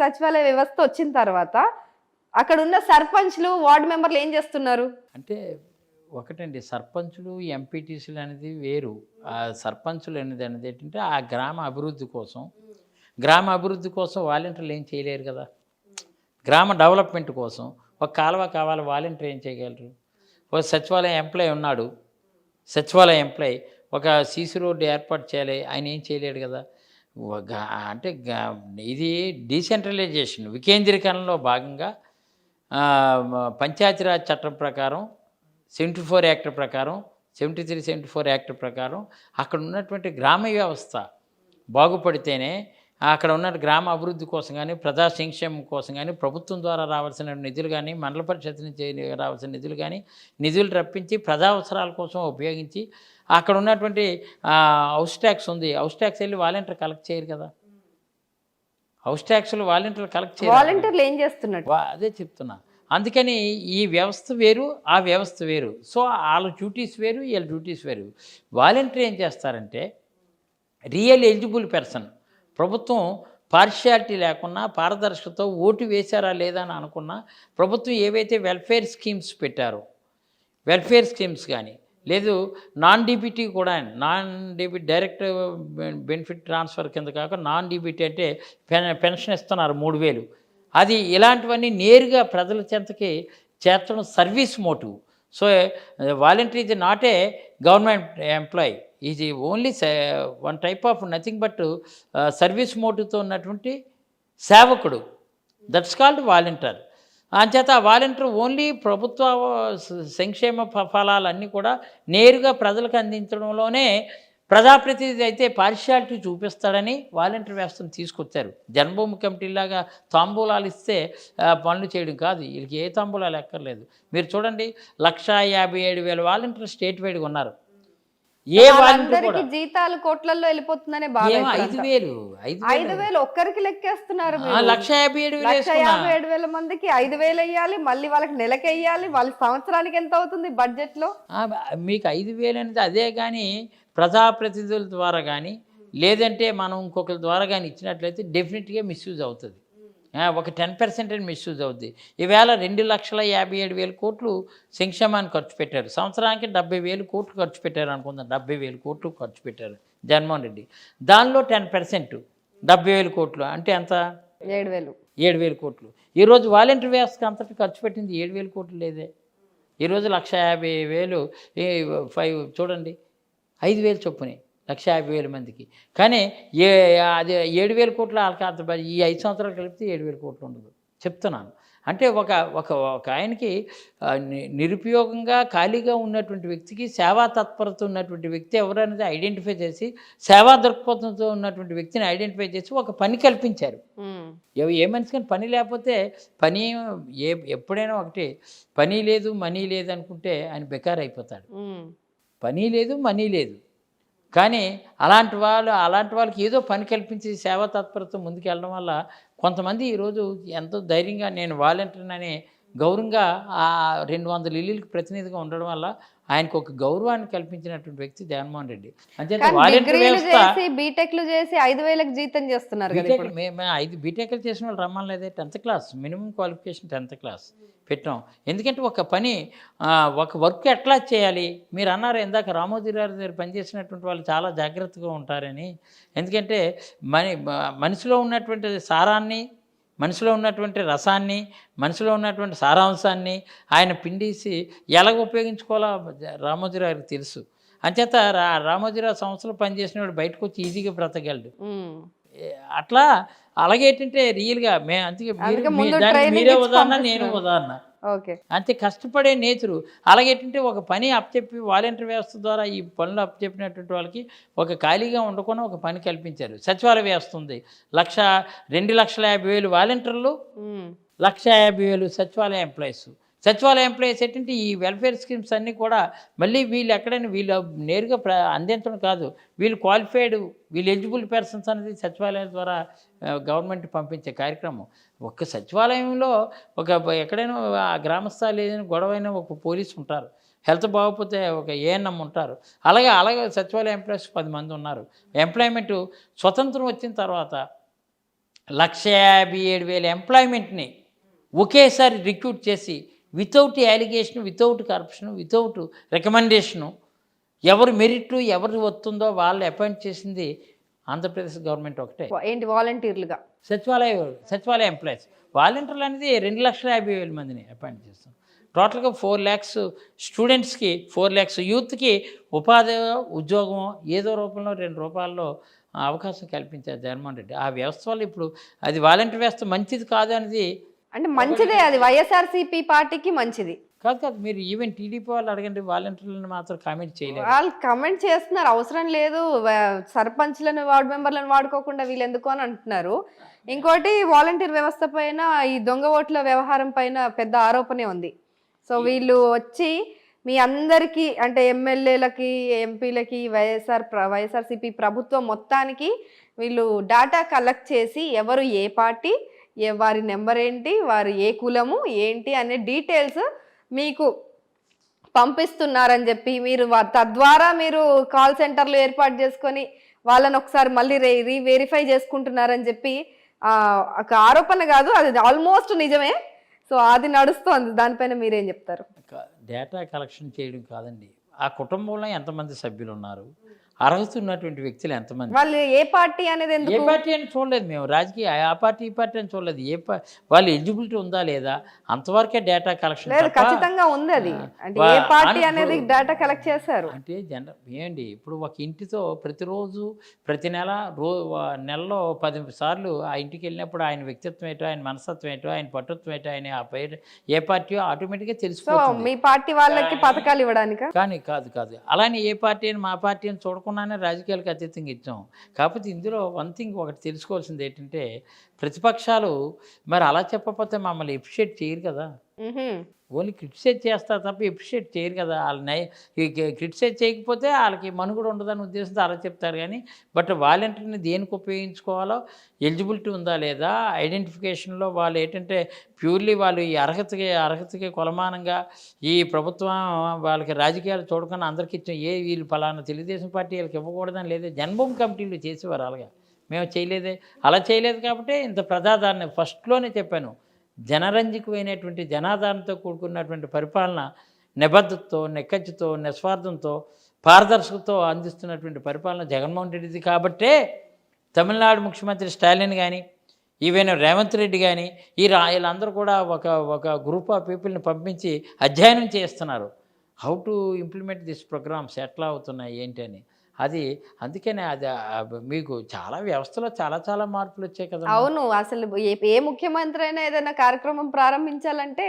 సచివాలయ వ్యవస్థ వచ్చిన తర్వాత అక్కడ ఉన్న సర్పంచ్లు వార్డు మెంబర్లు ఏం చేస్తున్నారు? అంటే ఒకటండి, సర్పంచులు ఎంపీటీసీలు అనేది వేరు. ఆ సర్పంచులు అనేది ఏంటంటే ఆ గ్రామ అభివృద్ధి కోసం వాలంటీర్లు ఏం చేయలేరు కదా. గ్రామ డెవలప్మెంట్ కోసం ఒక కాలువ కావాలి, వాలంటీర్ ఏం చేయగలరు? ఒక సచివాలయం ఎంప్లాయ్ ఉన్నాడు, సచివాలయ ఎంప్లాయ్ ఒక సీసీ రోడ్డు ఏర్పాటు చేయాలి, ఆయన ఏం చేయలేడు కదా. అంటే ఇది డీసెంట్రలైజేషన్, వికేంద్రీకరణలో భాగంగా పంచాయతీరాజ్ చట్టం ప్రకారం 74 యాక్ట్ ప్రకారం 73-74 యాక్ట్ ప్రకారం అక్కడ ఉన్నటువంటి గ్రామ వ్యవస్థ బాగుపడితేనే అక్కడ ఉన్న గ్రామ అభివృద్ధి కోసం కానీ, ప్రజా సంక్షేమం కోసం కానీ, ప్రభుత్వం ద్వారా రావాల్సిన నిధులు కానీ, మండల పరిషత్ నుంచి రావాల్సిన నిధులు కానీ, నిధులు రప్పించి ప్రజా అవసరాల కోసం ఉపయోగించి అక్కడ ఉన్నటువంటి హౌస్ ట్యాక్స్ ఉంది, హౌస్ ట్యాక్స్ వెళ్ళి వాలంటీర్ కలెక్ట్ చేయరు కదా. హౌస్ ట్యాక్స్లు వాలంటీర్లు కలెక్ట్ చేయరు. వాలంటీర్లు ఏం చేస్తున్నారు? అదే చెప్తున్నా. అందుకని ఈ వ్యవస్థ వేరు, ఆ వ్యవస్థ వేరు. సో వాళ్ళ డ్యూటీస్ వేరు, వీళ్ళ డ్యూటీస్ వేరు. వాలంటీర్ ఏం చేస్తారంటే రియల్ ఎలిజిబుల్ పర్సన్, ప్రభుత్వం పార్షియాలిటీ లేకున్నా పారదర్శకతో ఓటు వేశారా లేదా అని అనుకున్నా, ప్రభుత్వం ఏవైతే వెల్ఫేర్ స్కీమ్స్ పెట్టారో, వెల్ఫేర్ స్కీమ్స్ కానీ లేదు నాన్ డీబీటీ కూడా, non DBT direct benefit transfer కింద కాక నాన్ డీబీటీ అంటే పెన్షన్ ఇస్తున్నారు 3000, అది ఇలాంటివన్నీ నేరుగా ప్రజల చెంతకి చేర్చడం service motive. So volunteer is not a government employee, is only one type of nothing but service మోటివ్తో ఉన్నటువంటి సేవకుడు, దట్స్ కాల్డ్ వాలంటీర్. అంచేత ఆ వాలంటీర్ ఓన్లీ ప్రభుత్వ సంక్షేమ ఫలాలన్నీ కూడా నేరుగా ప్రజలకు అందించడంలోనే ప్రజాప్రతినిధి అయితే పార్షియాలిటీ చూపిస్తాడని వాలంటీర్ వ్యవస్థను తీసుకొచ్చారు. జన్మభూమి కమిటీలాగా తాంబూలాలు ఇస్తే పనులు చేయడం కాదు, వీళ్ళకి ఏ తాంబూలాలు ఎక్కర్లేదు. మీరు చూడండి 157,000 వాలంటీర్లు స్టేట్ వైడ్గా ఉన్నారు. ఏ వాలంటీర్ జీతాలు కోట్లలో వెళ్ళిపోతుందనే 5,000 ఒక్కరికి లెక్కేస్తున్నారు. 157,000 మందికి 5,000 వేయాలి, మళ్ళీ వాళ్ళకి నెలకి వేయాలి, వాళ్ళ సంవత్సరానికి ఎంత అవుతుంది బడ్జెట్ లో? మీకు 5,000 అనేది అదే. కానీ ప్రజాప్రతినిధుల ద్వారా కానీ లేదంటే మనం ఇంకొకరి ద్వారా కానీ ఇచ్చినట్లయితే డెఫినెట్గా మిస్యూజ్ అవుతుంది. ఒక 10% అని మిస్యూజ్ అవుద్ది. ఈవేళ 2,57,000 కోట్లు సంక్షేమానికి ఖర్చు పెట్టారు. సంవత్సరానికి 70,000 కోట్లు ఖర్చు పెట్టారు అనుకుందాం. 70,000 కోట్లు ఖర్చు పెట్టారు జగన్మోహన్ రెడ్డి. దానిలో 10% 70,000 కోట్లు అంటే ఎంత? 7,000 కోట్లు. ఈరోజు వాలంటీర్ వ్యవస్థకు అంతటి ఖర్చు పెట్టింది 7,000 కోట్లు లేదే. ఈరోజు 150,000 చూడండి, 5,000 చొప్పునే 150,000 మందికి. కానీ అది 7,000 కోట్ల అంత ఈ 5 సంవత్సరాలు కలిపితే 7,000 కోట్లు ఉండదు చెప్తున్నాను. అంటే ఒక ఆయనకి నిరుపయోగంగా ఖాళీగా ఉన్నటువంటి వ్యక్తికి సేవా తత్పరత ఉన్నటువంటి వ్యక్తి ఎవరనేది ఐడెంటిఫై చేసి, సేవా దృక్పథంతో ఉన్నటువంటి వ్యక్తిని ఐడెంటిఫై చేసి ఒక పని కల్పించారు. ఏ మనిషికని పని లేకపోతే పని ఎప్పుడైనా ఒకటి, పని లేదు మనీ లేదు అనుకుంటే ఆయన బెకార్ అయిపోతాడు. పని లేదు మనీ లేదు. కానీ అలాంటి వాళ్ళకి ఏదో పని కల్పించి సేవా తత్పరత ముందుకెళ్ళడం వల్ల కొంతమంది ఈరోజు ఎంతో ధైర్యంగా నేను వాలంటీర్ అనే గౌరవంగా ఆ 200 ఇళ్ళకి ప్రతినిధిగా ఉండడం వల్ల ఆయనకు ఒక గౌరవాన్ని కల్పించినటువంటి వ్యక్తి జగన్మోహన్ రెడ్డి. అంటే వాలంటీర్ వ్యవస్థ బీటెక్లు చేసి 5,000 జీతం చేస్తున్నారు. మేము 5 బీటెక్లు చేసిన వాళ్ళు రమ్మలేదే. 10th class minimum qualification 10th class పెట్టాం. ఎందుకంటే ఒక పని ఒక వర్క్ ఎట్లా చేయాలి, మీరు అన్నారు ఇందాక రామోజీరావు దగ్గర పనిచేసినటువంటి వాళ్ళు చాలా జాగ్రత్తగా ఉంటారని. ఎందుకంటే మనిషిలో ఉన్నటువంటి సారాన్ని, మనిషిలో ఉన్నటువంటి రసాన్ని, మనిషిలో ఉన్నటువంటి సారాంశాన్ని ఆయన పిండేసి ఎలాగ ఉపయోగించుకోవాలో రామోజీరావుకి తెలుసు. అంచేత రామోజీరావు సంవత్సరాలు పనిచేసినవాడు బయటకు వచ్చి ఈజీగా బ్రతకగలడు. అట్లా అలాగే ఏంటంటే రియల్గా అందుకే మీరే ఉదాహరణ, నేను ఉదాహరణ. అంతే కష్టపడే నేచరు. అలాగేంటంటే ఒక పని అప్పచెప్పి వాలంటీర్ వ్యవస్థ ద్వారా ఈ పనులు అప్పచెప్పినటువంటి వాళ్ళకి ఒక ఖాళీగా ఉండకుండా ఒక పని కల్పించారు. సచివాలయ వ్యవస్థ ఉంది. 2,50,000 వాలంటీర్లు, 1,50,000 సచివాలయ ఎంప్లాయీస్. సచివాలయ ఎంప్లాయీస్ ఏంటంటే ఈ వెల్ఫేర్ స్కీమ్స్ అన్నీ కూడా మళ్ళీ వీళ్ళు ఎక్కడైనా వీళ్ళు నేరుగా అందించడం కాదు, వీళ్ళు క్వాలిఫైడ్, వీళ్ళు ఎలిజిబుల్ పర్సన్స్ అనేది సచివాలయం ద్వారా గవర్నమెంట్ పంపించే కార్యక్రమం. ఒక్క సచివాలయంలో ఎక్కడైనా గ్రామస్థాయి ఏదైనా గొడవైనా ఒక పోలీసు ఉంటారు, హెల్త్ బాగోకపోతే ఒక ఏఎన్ఎం ఉంటారు. అలాగే సచివాలయ ఎంప్లాయీస్ 10 మంది ఉన్నారు. ఎంప్లాయ్మెంట్ స్వతంత్రం వచ్చిన తర్వాత 1,57,000 ఎంప్లాయ్మెంట్ని ఒకేసారి రిక్రూట్ చేసి without allegation, without corruption, without recommendation ఎవరు మెరిట్ ఎవరు వస్తుందో వాళ్ళు అపాయింట్ చేసింది ఆంధ్రప్రదేశ్ గవర్నమెంట్ ఒకటే. ఏంటి వాలంటీర్లుగా? సచివాలయ ఎంప్లాయీస్. వాలంటీర్లు అనేది 2,50,000 మందిని అపాయింట్ చేస్తాం. టోటల్గా 4 lakhs స్టూడెంట్స్కి, 4 lakhs యూత్కి ఉపాధి, ఉద్యోగం ఏదో రూపంలో 2 రూపాయల్లో అవకాశం కల్పించారు జగన్మోహన్ రెడ్డి. ఆ వ్యవస్థ వల్ల ఇప్పుడు అది వాలంటీర్ వ్యవస్థ మంచిది కాదు అనేది. అంటే మంచిదే, అది వైఎస్ఆర్సీపీ పార్టీకి మంచిది కాదు మీరు ఈవెన్ టీడీపీ వాళ్ళు అడగండి, వాలంటీర్లను మాత్రం కామెంట్ చేయలేదు. వాళ్ళు కమెంట్ చేస్తున్నారు, అవసరం లేదు సర్పంచ్లను వార్డు మెంబర్లను వాడుకోకుండా వీళ్ళు ఎందుకు అని అంటున్నారు. ఇంకోటి వాలంటీర్ వ్యవస్థ పైన ఈ దొంగ ఓట్ల వ్యవహారం పైన పెద్ద ఆరోపణే ఉంది. సో వీళ్ళు వచ్చి మీ అందరికీ అంటే ఎమ్మెల్యేలకి, ఎంపీలకి, వైఎస్ఆర్సీపీ ప్రభుత్వం మొత్తానికి వీళ్ళు డేటా కలెక్ట్ చేసి ఎవరు ఏ పార్టీ, వారి నెంబర్ ఏంటి, వారు ఏ కులము ఏంటి అనే డీటెయిల్స్ మీకు పంపిస్తున్నారని చెప్పి మీరు తద్వారా మీరు కాల్ సెంటర్లు ఏర్పాటు చేసుకొని వాళ్ళని ఒకసారి మళ్ళీ రీవెరిఫై చేసుకుంటున్నారని చెప్పి ఒక ఆరోపణ కాదు, అది ఆల్మోస్ట్ నిజమే. సో అది నడుస్తోంది, దానిపైన మీరేం చెప్తారు? డేటా కలెక్షన్ చేయడం కాదండి, ఆ కుటుంబంలో ఎంతమంది సభ్యులు ఉన్నారు, అర్హత ఉన్నటువంటి వ్యక్తులు ఎంతమంది, వాళ్ళు ఏ పార్టీ అనేది ఏ పార్టీ అని చూడలేదు మేము. రాజకీయ ఆ పార్టీ ఈ పార్టీ అని చూడలేదు. వాళ్ళు ఎలిజిబిలిటీ ఉందా లేదా అంతవరకే డేటా కలెక్షన్. లేదు, ఖచ్చితంగా ఉంది అది. అంటే ఏ పార్టీ అనేది డేటా కలెక్ట్ చేశారు అంటే ఏంటి, ఇప్పుడు ఒక ఇంటితో ప్రతిరోజు ప్రతి నెలలో 10 సార్లు ఆ ఇంటికి వెళ్ళినప్పుడు ఆయన వ్యక్తిత్వం ఏంటో, ఆయన మనస్తత్వం ఏంటో, ఆయన పట్టుత్వం ఏంటో, ఆయన ఆ పేరు ఏ పార్టీయో ఆటోమేటిక్గా తెలిసిపోతుంది. మీ పార్టీ వాళ్ళకి పథకాలు ఇవ్వడానికి కానీ కాదు అలానే ఏ పార్టీ అని మా పార్టీ అని చూడకుండానే రాజకీయాలకు అతీతంగా ఇచ్చాం. కాకపోతే ఇందులో ఒకటి తెలుసుకోవాల్సింది ఏంటంటే, ప్రతిపక్షాలు మరి అలా చెప్పకపోతే మమ్మల్ని ఎప్రిషియేట్ చేయరు కదా. ఓన్లీ క్రిటిసైజ్ చేస్తారు తప్ప ఎప్రిషియేట్ చేయరు కదా. వాళ్ళని క్రిటిసైజ్ చేయకపోతే వాళ్ళకి మనుగడ ఉండదని ఉద్దేశంతో అలా చెప్తారు. కానీ బట్ వాలంటీర్ని దేనికి ఉపయోగించుకోవాలో, ఎలిజిబిలిటీ ఉందా లేదా, ఐడెంటిఫికేషన్లో వాళ్ళు ఏంటంటే ప్యూర్లీ వాళ్ళు ఈ అర్హతకి కొలమానంగా ఈ ప్రభుత్వం వాళ్ళకి రాజకీయాలు చూడకుండా అందరికీ ఇచ్చాం. వీళ్ళు ఫలానా తెలుగుదేశం పార్టీ వీళ్ళకి ఇవ్వకూడదని లేదే. జన్మభూమి కమిటీలు చేసేవారు, అలాగా మేము చేయలేదే. అలా చేయలేదు కాబట్టి ఇంత ప్రజాదారణ ఫస్ట్లోనే చెప్పాను. జనరంజకమైనటువంటి జనాధారణతో కూడుకున్నటువంటి పరిపాలన, నిబద్ధతతో, నిక్కచ్చితో, నిస్వార్థంతో, పారదర్శకతో అందిస్తున్నటువంటి పరిపాలన జగన్మోహన్ రెడ్డిది. కాబట్టే తమిళనాడు ముఖ్యమంత్రి స్టాలిన్ కానీ, ఈవెన్ రేవంత్ రెడ్డి కానీ వీళ్ళందరూ కూడా ఒక గ్రూప్ ఆఫ్ పీపుల్ని పంపించి అధ్యయనం చేస్తున్నారు. How to implement this programs ఎట్లా అవుతున్నాయి ఏంటి అని. అందుకనే అది మీకు చాలా వ్యవస్థలో చాలా మార్పులు వచ్చాయి కదా. అవును, అసలు ఏ ముఖ్యమంత్రి అయినా ఏదైనా కార్యక్రమం ప్రారంభించాలంటే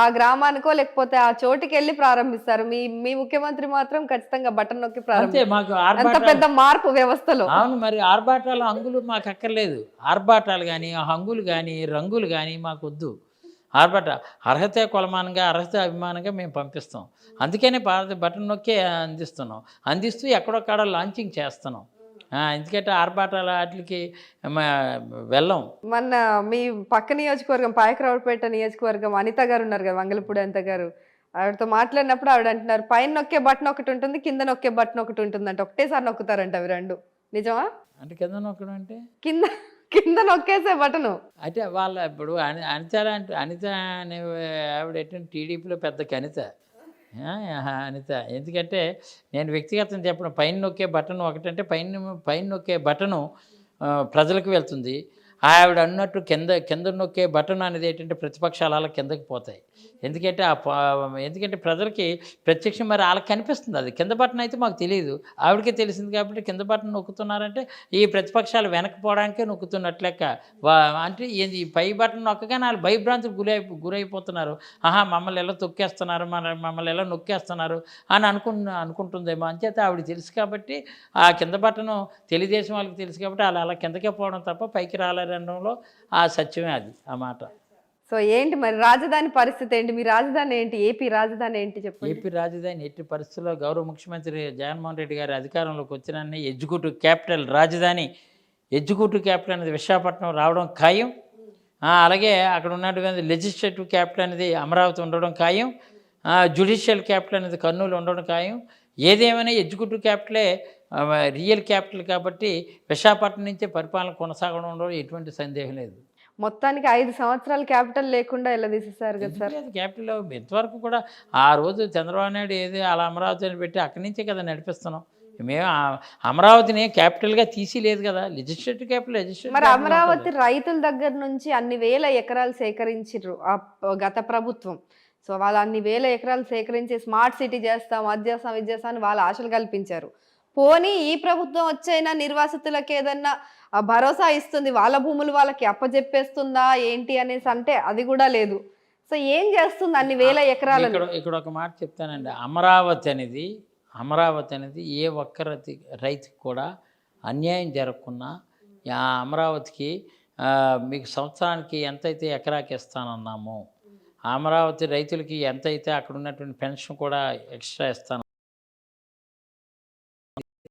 ఆ గ్రామానికో లేకపోతే ఆ చోటుకి వెళ్ళి ప్రారంభిస్తారు. మీ ముఖ్యమంత్రి మాత్రం ఖచ్చితంగా బటన్ నొక్కి అంత పెద్ద మార్పు వ్యవస్థలో. అవును, మరి ఆర్భాటాలు హంగులు మాకు అక్కర్లేదు. ఆర్భాటాలు కానీ, హంగులు కానీ, రంగులు కానీ మాకు వద్దు. అర్హత కొలమానంగా, అర్హత అభిమానంగా మేము పంపిస్తాం. అందుకనే బటన్ నొక్కే అందిస్తూ ఎక్కడొక్కడ లాంచింగ్ చేస్తున్నాం. ఎందుకంటే ఆర్భాటాల వాటికి వెళ్ళం. మొన్న మీ పక్క నియోజకవర్గం పాయకరావుపేట నియోజకవర్గం అనిత గారు ఉన్నారు కదా, వంగలపూడి అనిత గారు, ఆవిడతో మాట్లాడినప్పుడు ఆవిడ అంటున్నారు పైన నొక్కే బటన్ ఒకటి ఉంటుంది, కింద నొక్కే బటన్ ఒకటి ఉంటుంది అంటే ఒకటేసారి నొక్కుతారంట అవి రెండు. నిజమా? అంటే కింద నొక్కడం అంటే కింద నొక్కేసే బటను. అయితే వాళ్ళ ఇప్పుడు అనిత అనే ఆవిడ ఏంటంటే టీడీపీలో పెద్ద అనిత. ఎందుకంటే నేను వ్యక్తిగతంగా చెప్పడం, పైన నొక్కే బటన్ ఒకటంటే పైన నొక్కే బటను ప్రజలకు వెళ్తుంది. ఆవిడ అన్నట్టు కింద నొక్కే బటన్ అనేది ఏంటంటే ప్రతిపక్షాలు అలా కిందకి పోతాయి. ఎందుకంటే ప్రజలకి ప్రత్యక్షం మరి వాళ్ళకి కనిపిస్తుంది. అది కింద బటన్ అయితే మాకు తెలియదు, ఆవిడకే తెలిసింది. కాబట్టి కింద బటన్ నొక్కుతున్నారంటే ఈ ప్రతిపక్షాలు వెనకపోవడానికే నొక్కుతున్నట్లు లెక్క. అంటే ఈ పై బటన్ నొక్కగానే వాళ్ళు భయభ్రాంతికి గురైపోతున్నారు. మమ్మల్ని ఎలా తొక్కేస్తున్నారు, మమ్మల్ని ఎలా నొక్కేస్తున్నారు అని అనుకుంటుందేమో. అంచేత ఆవిడ తెలుసు కాబట్టి ఆ కింద బటను తెలుగుదేశం వాళ్ళకి తెలుసు కాబట్టి వాళ్ళు అలా కిందకే పోవడం తప్ప పైకి రాలేరనడంలో ఆ సత్యమే అది ఆ మాట. సో ఏంటి మరి రాజధాని పరిస్థితి ఏంటి? మీ రాజధాని ఏంటి? ఏపీ రాజధాని ఏంటి చెప్పండి. ఏపీ రాజధాని ఎట్టి పరిస్థితుల్లో గౌరవ ముఖ్యమంత్రి జగన్మోహన్ రెడ్డి గారి అధికారంలోకి వచ్చిన ఎగ్జిక్యూటివ్ క్యాపిటల్ రాజధాని, ఎగ్జిక్యూటివ్ క్యాపిటల్ అనేది విశాఖపట్నం రావడం ఖాయం. అలాగే అక్కడ ఉన్నటువంటి లెజిస్లేటివ్ క్యాపిటల్ అనేది అమరావతి ఉండడం ఖాయం. జ్యుడిషియల్ క్యాపిటల్ అనేది కర్నూలు ఉండడం ఖాయం. ఏదేమైనా ఎగ్జిక్యూటివ్ క్యాపిటలే రియల్ క్యాపిటల్ కాబట్టి విశాఖపట్నం నుంచే పరిపాలన కొనసాగడంలో ఎటువంటి సందేహం లేదు. మొత్తానికి 5 సంవత్సరాలు క్యాపిటల్ లేకుండా ఎలా తీసేశారు కదా సార్. ఎందుకు లేదు క్యాపిటల్ ఇంతవరకు కూడా ఆ రోజు చంద్రబాబు నాయుడు ఏది అలా అమరావతిని పెట్టి అక్కడి నుంచే కదా నడిపిస్తున్నాం. మేము అమరావతిని క్యాపిటల్గా తీసి లేదు కదా, లెజిస్లేటివ్ క్యాపిటల్ మరి అమరావతి రైతుల దగ్గర నుంచి అన్ని వేల ఎకరాలు సేకరించారు గత ప్రభుత్వం. సో వాళ్ళు అన్ని వేల ఎకరాలు సేకరించి స్మార్ట్ సిటీ చేస్తాం, అది చేస్తాం, ఇది చేస్తాం అని వాళ్ళ ఆశలు కల్పించారు. పోనీ ఈ ప్రభుత్వం వచ్చైనా నిర్వాసితులకు ఏదన్నా భరోసా ఇస్తుంది, వాళ్ళ భూములు వాళ్ళకి అప్పజెప్పేస్తుందా ఏంటి అనేసి అంటే అది కూడా లేదు. సో ఏం చేస్తుంది అన్ని వేల ఎకరాలు? ఇక్కడ ఒక మాట చెప్తానండి, అమరావతి అనేది ఏ ఒక్క రైతుకి కూడా అన్యాయం జరగకుండా అమరావతికి మీకు సంవత్సరానికి ఎంతైతే ఎకరాకి ఇస్తానన్నామో, అమరావతి రైతులకి ఎంతైతే అక్కడ ఉన్నటువంటి పెన్షన్ కూడా ఎక్స్ట్రా ఇస్తాను